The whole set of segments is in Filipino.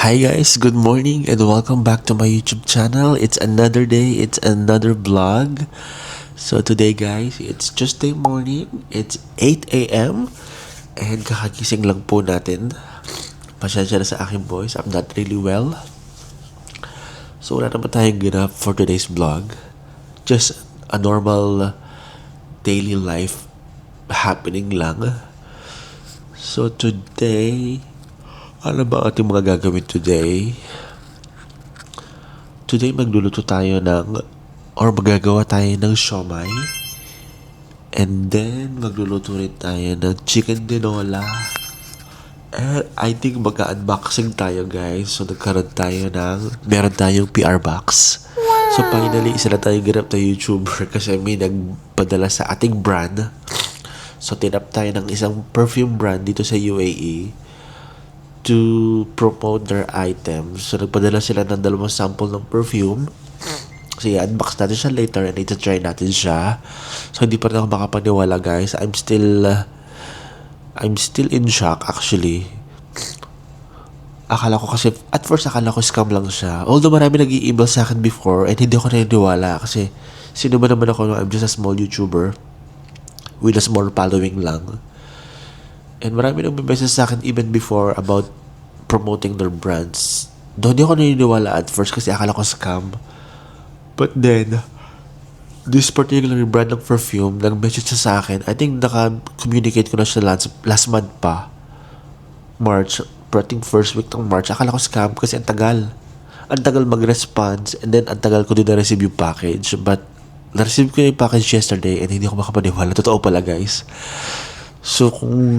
Hi guys, good morning and welcome back to my YouTube channel. It's another day, it's another vlog. So today guys, it's Tuesday morning, it's 8 a.m. and kakagising lang po natin. Pasensya na sa aking voice, I'm not really well. So wala naman tayong ganap for today's vlog. Just a normal daily life happening lang. So today, ano ba ating mga gagawin today? Today magluluto tayo or magagawa tayo ng siomai. And then magluluto rin tayo ng chicken tinola. And I think mag-unboxing tayo guys. So meron tayong PR box. So finally, isa na tayong ganap na YouTuber kasi may nagpadala sa ating brand. So tinap tayo ng isang perfume brand dito sa UAE to promote their items. So, nagpadala sila ng 2 sample ng perfume. So, unbox natin siya later and ita-try natin siya. So, hindi pa rin ako makapaniwala, guys. I'm still in shock, actually. At first, akala ko scam lang siya. Although, marami nag-i-email sa akin before and hindi ako naniniwala kasi sino ba naman ako, I'm just a small YouTuber with a small following lang. And marami nang may-message sa akin even before about promoting their brands. Doon hindi ako naniniwala at first kasi akala ko scam. But then, this particular brand ng perfume, nag-message siya sa akin. I think naka-communicate ko na siya last month pa. March. I think first week ng March. Akala ko scam kasi ang tagal. Ang tagal mag-response and then ang tagal ko din na-receive yung package. But, na-receive ko yung package yesterday and hindi ako makapaniwala. Totoo pala guys. So, kung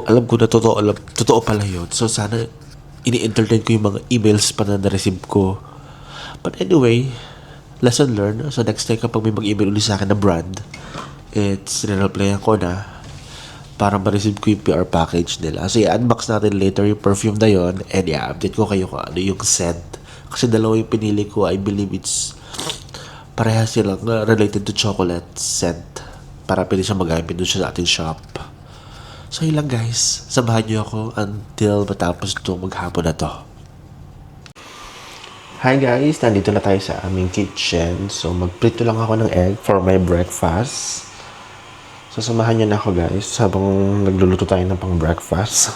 alam ko na totoo pala yun. So, sana ini-entertain ko yung mga emails pa na na-receive ko. But anyway, lesson learned. So, next time kapag may mag-email ulit sa akin na brand, replayan ko na para ma-receive ko yung PR package nila. So, i-unbox natin later yung perfume na yun and update ko kayo kung ano yung scent. Kasi dalawa yung pinili ko. I believe parehas silang related to chocolate scent. Para pwede siya magamit doon siya sa ating shop. So yun lang guys. Samahan niyo ako until matapos itong maghapon na to. Hi guys! Nandito na tayo sa aming kitchen. So magprito lang ako ng egg for my breakfast. So samahan niyo na ako guys habang nagluluto tayo ng pang breakfast.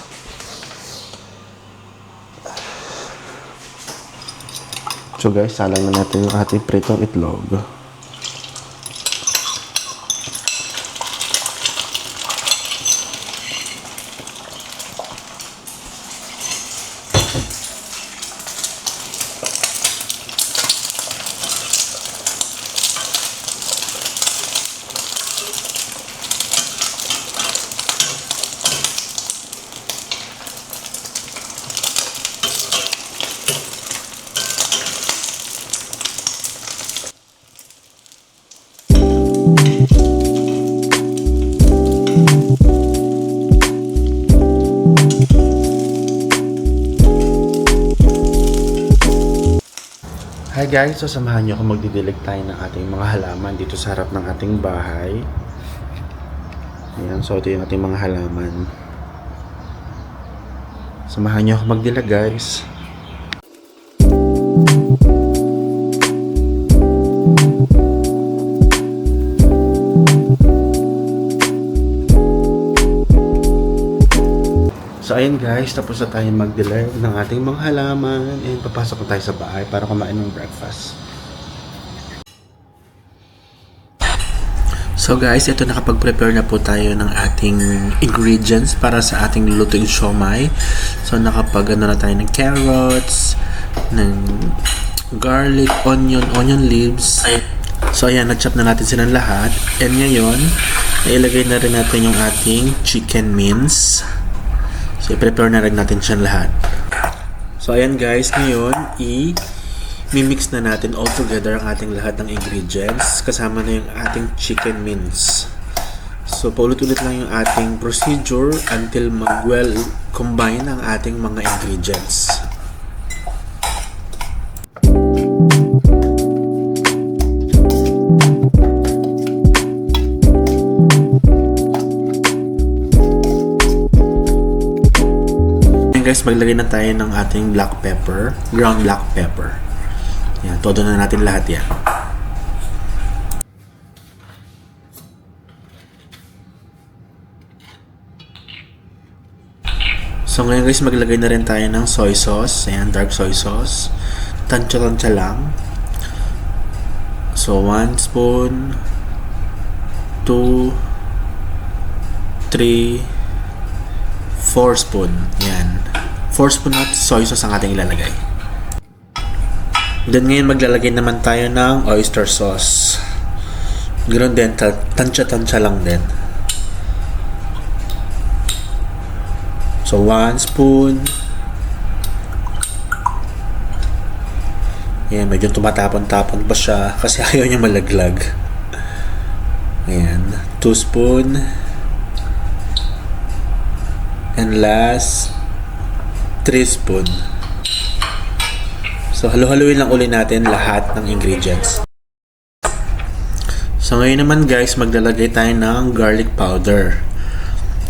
So guys, salang na natin yung ating pritong itlog. Hi guys, so samahan niyo ako magdidilig tayo ng ating mga halaman dito sa harap ng ating bahay. Ayan, so ito yung ating mga halaman. Samahan niyo ako magdilig guys. So ayun guys, tapos na tayo mag-dilig ng ating mga halaman and papasok na tayo sa bahay para kumain ng breakfast. So guys, ito nakapag-prepare na po tayo ng ating ingredients para sa ating lulutuing siomai. So na tayo ng carrots, ng garlic, onion leaves. So ayan, na-chop na natin silang lahat. And ngayon, ilagay na rin natin yung ating chicken mince. So, i-prepare na rin natin siya lahat. So, ayan guys, ngayon, i-mix na natin all together ang ating lahat ng ingredients. Kasama na yung ating chicken mince. So, paulit-ulit lang yung ating procedure until mag-well combine ang ating mga ingredients. guys, maglagay na tayo ng ating black pepper, ground black pepper. Yan, todo na natin lahat yan. So ngayon guys, maglagay na rin tayo ng soy sauce. Ayan, dark soy sauce. Tansya-tansya lang. So 1 spoon, 2, 3, 4 spoon. Yan. 4 spoon na soy sauce ang ating ilalagay. Then ngayon maglalagay naman tayo ng oyster sauce. Ganoon din, tansya-tansya lang din. So 1 spoon. Ayan, medyo tumatapon-tapon pa siya kasi ayaw niya malaglag. Ayan, 2 spoon. And last, 3 spoon. So halo-haluin lang uli natin lahat ng ingredients. So ngayon naman guys, maglalagay tayo ng garlic powder.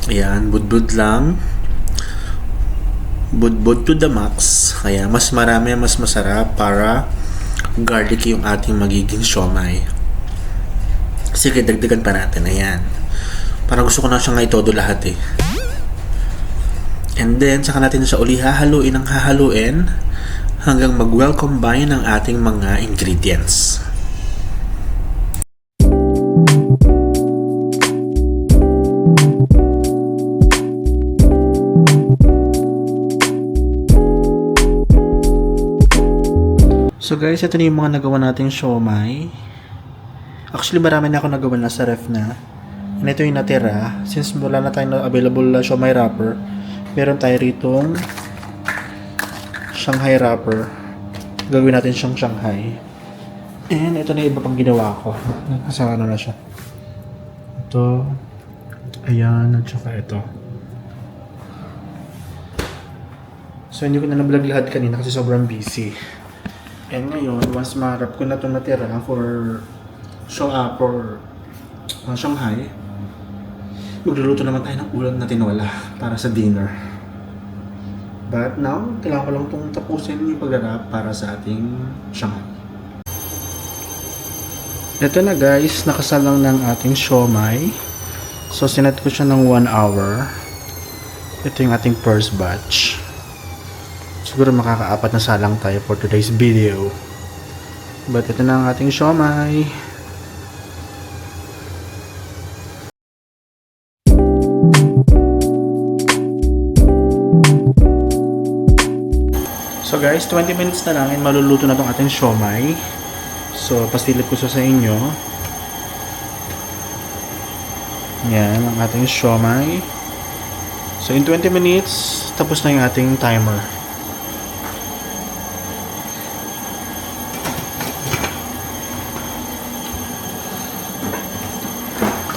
Ayan, budbud lang. Budbud to the max. Kaya mas marami, mas masarap para garlic yung ating magiging siomai. Sige, dagdagan pa natin. Ayan. Parang gusto ko na siyang itodo lahat eh. And then, saka natin siya uli hahaluin ng hahaluin hanggang mag-well combine ang ating mga ingredients. So guys, ito na yung mga nagawa nating siomai. Actually, marami na ako nagawa na sa ref na. And ito yung natira. Since wala na tayong available na siomai wrapper, meron tayo ritong Shanghai wrapper. Gagawin natin siyang Shanghai. And ito na yung iba pang ginawa ko. Nakasama na siya. Ito. Ayan. At saka ito. So, hindi ko na nablog lahat kanina kasi sobrang busy. And ngayon, once ma-wrap ko na itong natira for Shanghai, magluluto naman tayo ng ulam na tinola para sa dinner. But now, kailangan ko lang itong tapusin yung pag-wrap para sa ating Shanghai. Ito na guys, nakasalang ng ating siomai. So, sinet ko siya ng 1 hour. Ito yung ating first batch. Siguro makaka-4 na salang tayo for today's video. But ito na ang ating siomai. So guys, 20 minutes na lang and maluluto na itong ating siomai. So, pasilip ko siya sa inyo. Yan, ang ating siomai. So, in 20 minutes, tapos na yung ating timer.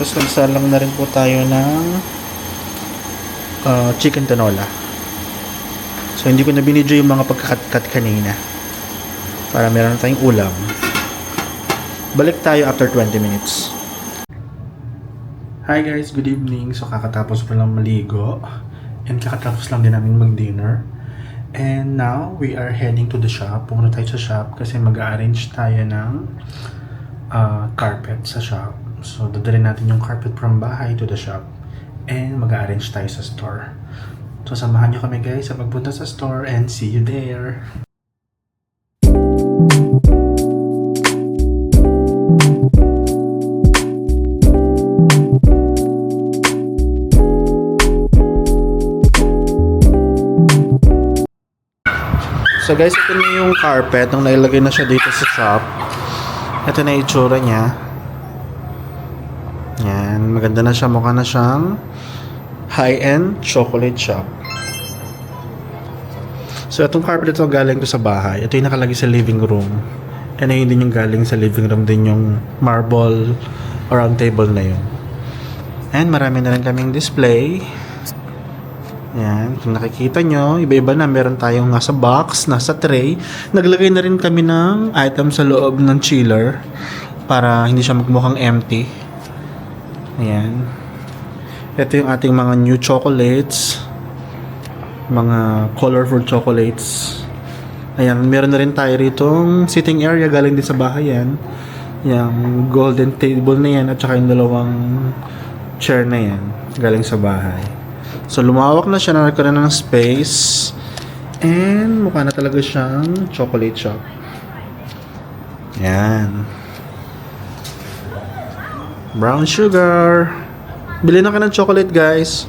Tapos nagsalang na rin po tayo ng chicken tinola. So hindi ko na binidyo yung mga pagkakat-cut kanina para meron tayong ulam. Balik tayo after 20 minutes. Hi guys, good evening. So kakatapos ko lang maligo and kakatapos lang din namin mag-dinner. And now we are heading to the shop. Pumunta tayo sa shop kasi mag-arrange tayo ng carpet sa shop. So, dadalhin natin yung carpet from bahay to the shop and mag-arrange tayo sa store. So, samahan nyo kami guys sa pagpunta sa store and see you there! So guys, ito na yung carpet nung nailagay na siya dito sa shop. Ito na yung itsura niya. Yan, maganda na siya. Mukha na siyang high-end chocolate shop. So, itong carpet ito galing ko sa bahay. Ito yung nakalagay sa living room. And ayun din yung galing sa living room din yung marble round table na yun. And marami na rin kaming display. Yan, kung nakikita nyo, iba-iba na. Meron tayong nasa box, nasa tray. Naglagay na rin kami ng item sa loob ng chiller para hindi siya magmukhang empty. Ayan. Ito yung ating mga new chocolates. mga colorful chocolates. Ayan, meron na rin tayo ritong sitting area galing din sa bahay yan. Yung golden table na yan at saka yung dalawang chair na yan galing sa bahay. So lumawak na siya, nagkaroon na ng space. And mukha na talaga siyang chocolate shop. Yan. Brown sugar. Bili na ka ng chocolate, guys.